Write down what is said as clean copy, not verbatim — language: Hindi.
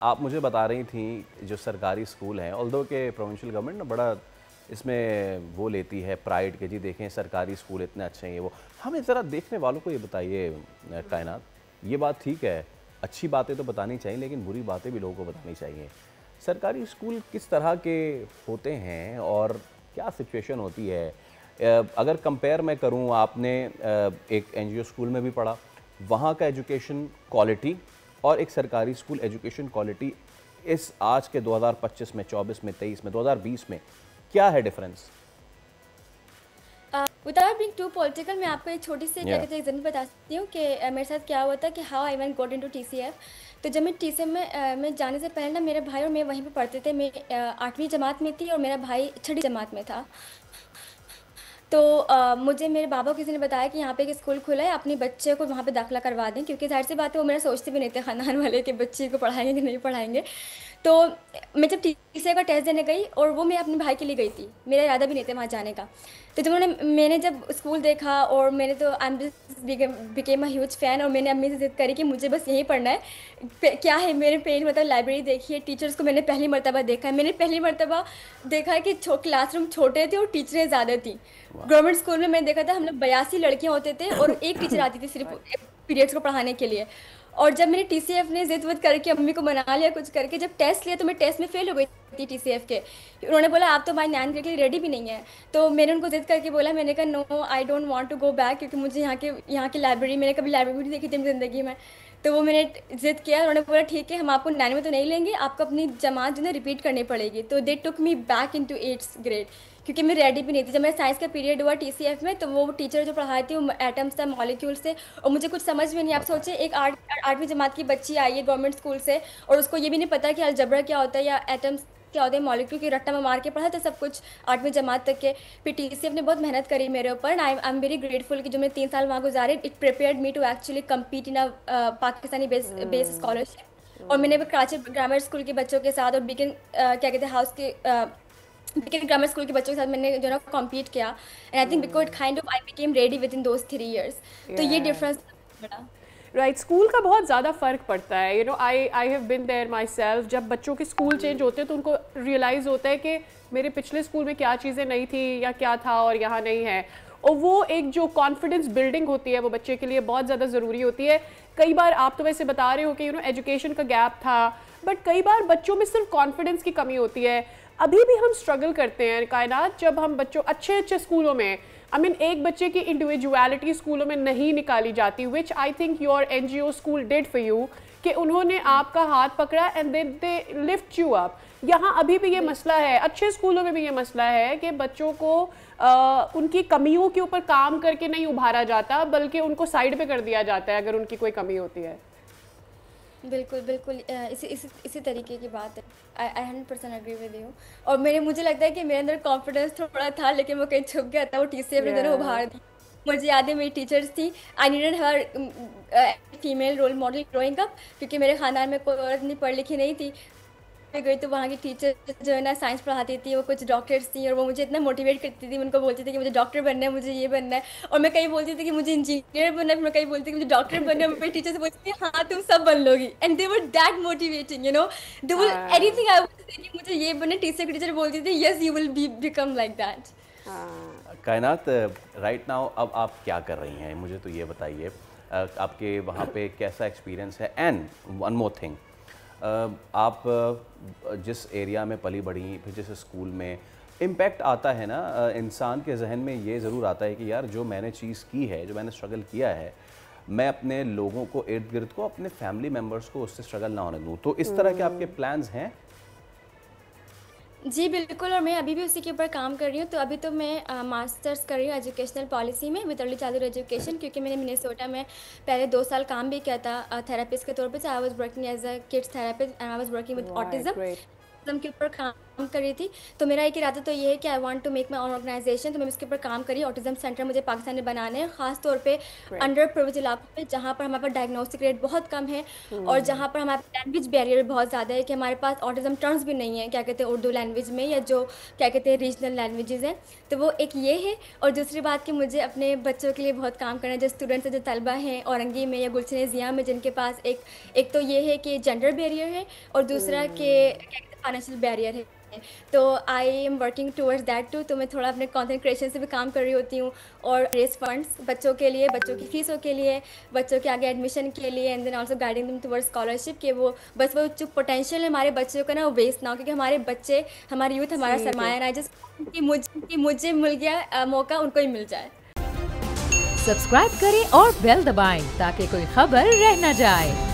आप मुझे बता रही थी जो सरकारी स्कूल हैं, ऑल्दो के प्रोविंशियल गवर्नमेंट ना बड़ा इसमें वो लेती है प्राइड के जी देखें सरकारी स्कूल इतने अच्छे हैं ये वो। हमें ज़रा देखने वालों को ये बताइए कायनात, ये बात ठीक है, अच्छी बातें तो बतानी चाहिए लेकिन बुरी बातें भी लोगों को बतानी चाहिए। सरकारी स्कूल किस तरह के होते हैं और क्या सिचुएशन होती है? अगर कंपेयर मैं करूँ आपने एक एनजीओ स्कूल में भी पढ़ा, वहाँ का एजुकेशन क्वालिटी और एक सरकारी स्कूल एजुकेशन क्वालिटी इस आज के 2025 में, 24 में, 23 में, 2020 में क्या है difference? Without being too political, मैं आपको एक छोटी सी क्या या कहते हैं एग्जाम्पल बता सकती हूँ कि मेरे साथ क्या हुआ था कि how I went got into TCF. तो जब मैं टीसीएफ में मैं जाने से पहले ना मेरे भाई और मैं वहीं पे पढ़ते थे। मैं 8वीं जमात में थी और मेरा भाई 6ठी जमात में था। तो मुझे मेरे बाबा किसी ने बताया कि यहाँ पे एक स्कूल खुला है, अपने बच्चे को वहाँ पे दाखिला करवा दें, क्योंकि ज़ाहिर सी बात है वो मेरा सोचते भी नहीं थे खानदान वाले कि बच्चे को पढ़ाएंगे कि नहीं पढ़ाएंगे। तो मैं जब टीसीए का टेस्ट देने गई, और वो मैं अपने भाई के लिए गई थी, मेरा इरादा भी नहीं था वहाँ जाने का। तो जब मैंने जब स्कूल देखा, और मैंने तो I M became a huge fan, और मैंने अम्मी से ज़िद करी कि मुझे बस यहीं पढ़ना है। क्या है मेरे पेज मतलब लाइब्रेरी देखी है, टीचर्स को मैंने पहली मर्तबा देखा है। मैंने पहली मर्तबा देखा है कि क्लासरूम छोटे थे और टीचरें ज़्यादा थी। वाह! गवर्नमेंट स्कूल में मैंने देखा था हम लोग 82 लड़कियां होते थे और एक टीचर आती थी सिर्फ पीरियड्स को पढ़ाने के लिए। और जब मेरे टीसीएफ ने जिद विद करके अम्मी को मना लिया कुछ करके, जब टेस्ट लिया तो मैं टेस्ट में फेल हो गई थी टीसीएफ के। उन्होंने बोला आप तो भाई 9 के लिए रेडी भी नहीं है। तो मैंने उनको जिद करके बोला, मैंने कहा no I don't want to go back, क्योंकि मुझे यहाँ की लाइब्रेरी, मैंने कभी लाइब्रेरी भी नहीं देखी थी अपनी ज़िंदगी में। तो वो मैंने जिद किया, उन्होंने बोला ठीक है हम आपको 9 में तो नहीं लेंगे, आपको अपनी जमात जो है रिपीट करनी पड़ेगी। तो they took me back into 8th grade, क्योंकि मैं रेडी भी नहीं थी। जब मेरा साइंस का पीरियड हुआ टीसीएफ में, तो वो टीचर जो पढ़ाई थी वो एटम्स था, मॉलिक्यूल्स थे, और मुझे कुछ समझ में नहीं। आप बताएँ। सोचिए एक 8वीं जमात की बच्ची आई है गवर्नमेंट स्कूल से, और उसको ये भी नहीं पता कि अलजबरा क्या होता है या एटम्स क्या होते हैं, मॉलिक्यूल की रट्टा में मार के पढ़ा था सब कुछ 8वीं जमात तक के। फिर टीसीएफ ने बहुत मेहनत करी मेरे ऊपर, आई एम वेरी ग्रेटफुल कि जो मैं 3 साल वहाँ गुजारे, it prepared me to actually compete in a Pakistani base scholarship. और मैंने कराची ग्रामर स्कूल के बच्चों के साथ और बीकन क्या कहते हैं हाउस के बीकन ग्रामर स्कूल के बच्चों के साथ मैंने जो ना कॉम्पीट किया। And I think because kind of I became ready with in those 3 years। तो ये डिफरेंस बड़ा। राइट, स्कूल का बहुत ज़्यादा फ़र्क पड़ता है। I have been there myself. जब बच्चों के स्कूल चेंज होते हैं तो उनको रियलाइज़ होता है कि मेरे पिछले स्कूल में क्या चीज़ें नहीं थी या क्या था और यहाँ नहीं है। और वो एक जो कॉन्फिडेंस बिल्डिंग होती है वो बच्चे के लिए बहुत ज़्यादा ज़रूरी होती है। कई बार आप तो वैसे बता रहे हो कि एजुकेशन का गैप था, बट कई बार बच्चों में सिर्फ कॉन्फिडेंस की कमी होती है। अभी भी हम स्ट्रगल करते हैं कायनात, जब हम बच्चों अच्छे अच्छे स्कूलों में एक बच्चे की इंडिविजुअलिटी स्कूलों में नहीं निकाली जाती, which I think your NGO school did for you, कि उन्होंने आपका हाथ पकड़ा and then they lift you up. यहाँ अभी भी ये मसला है, अच्छे स्कूलों में भी ये मसला है कि बच्चों को उनकी कमियों के ऊपर काम करके नहीं उभारा जाता, बल्कि उनको साइड पे कर दिया जाता है अगर उनकी कोई कमी होती है। बिल्कुल बिल्कुल, इसी तरीके की बात है। आई 100% एग्री विद यू। और मुझे लगता है कि मेरे अंदर कॉन्फिडेंस थोड़ा था, लेकिन वो कहीं छुप गया था, वो टीसीएफ ने दोनों उभार दी। मुझे याद है मेरी टीचर्स थी, I needed her female role model growing up, क्योंकि मेरे खानदान में कोई औरत नहीं पढ़ी लिखी नहीं थी। मैं गई तो वहाँ की टीचर जो है ना साइंस पढ़ाती थी, वो कुछ डॉक्टर्स थी, और वो मुझे इतना मोटिवेट करती थी। उनको बोलती थी कि मुझे डॉक्टर बनना है, मुझे ये बनना है। और मैं कहीं बोलती थी कि मुझे इंजीनियर बनना है, फिर मैं कहीं बोलती थी कि मुझे डॉक्टर बनना है। मेरी टीचर से बोलती थी हाँ तुम सब बन लोगी, and they were that motivating, they will हाँ एनीथिंग आई वांट कि मुझे ये बनना। टीचर की टीचर बोलती थी yes you will be become like that. हाँ। कायनात, राइट नाउ अब आप क्या कर रही हैं मुझे तो ये बताइए। आपके वहाँ पे कैसा एक्सपीरियंस है? एंड वन मोर थिंग, आप जिस एरिया में पली बढ़ी, फिर जिस स्कूल में इम्पैक्ट आता है ना, इंसान के जहन में ये ज़रूर आता है कि यार जो मैंने चीज़ की है, जो मैंने स्ट्रगल किया है, मैं अपने लोगों को, इर्द गिर्द को, अपने फैमिली मेम्बर्स को उससे स्ट्रगल ना होने दूँ। तो इस तरह के आपके प्लान्स हैं? जी बिल्कुल, और मैं अभी भी उसी के ऊपर काम कर रही हूँ। तो अभी तो मैं मास्टर्स कर रही हूँ एजुकेशनल पॉलिसी में विद अर्ली चाइल्डहुड एजुकेशन, क्योंकि मैंने मिनेसोटा में पहले 2 साल काम भी किया था थेरेपिस्ट के तौर पे। I was working as a kids therapist and I was working with right, autism. Great. Autism के ऊपर काम कर रही थी। तो मेरा एक इरादा तो ये है कि I want to make my own organisation. तो मैं इसके ऊपर काम करी। ऑटिज्म सेंटर मुझे पाकिस्तान में बनाने हैं, खास तौर पे अंडर प्रिविलेज इलाकों में जहाँ पर हमारे पास डायग्नोस्टिक रेट बहुत कम है और जहाँ पर हमारे लैंग्वेज बैरियर बहुत ज़्यादा है कि हमारे पास ऑटिज्म टर्म्स भी नहीं है, क्या कहते हैं उर्दू लैंग्वेज में, या जो क्या कहते हैं रीजनल लैंग्वेजेस हैं। तो वो एक ये है। और दूसरी बात कि मुझे अपने बच्चों के लिए बहुत काम करना है, जो स्टूडेंट्स हैं, जो तलबा हैं औरंगी में या गुलशन ज़िया में, जिनके पास एक तो ये है कि जेंडर बैरियर है और दूसरा कि फाइनेंशियल बैरियर है। तो I am working towards that too. तो मैं थोड़ा अपने कंटेंट क्रिएशन से भी काम कर रही होती हूँ और रेस फंड्स बच्चों के लिए, बच्चों की फीसों के लिए, बच्चों के आगे एडमिशन के लिए, and then also guiding them towards scholarship, के वो बस वो जो पोटेंशियल है हमारे बच्चों का ना, वो वेस्ट ना हो, क्योंकि हमारे बच्चे, हमारे यूथ हमारा सरमाया ना, जिस मुझे मिल गया मौका उनको ही मिल जाए। सब्सक्राइब करें और बेल दबाएं ताकि कोई खबर रह न जाए।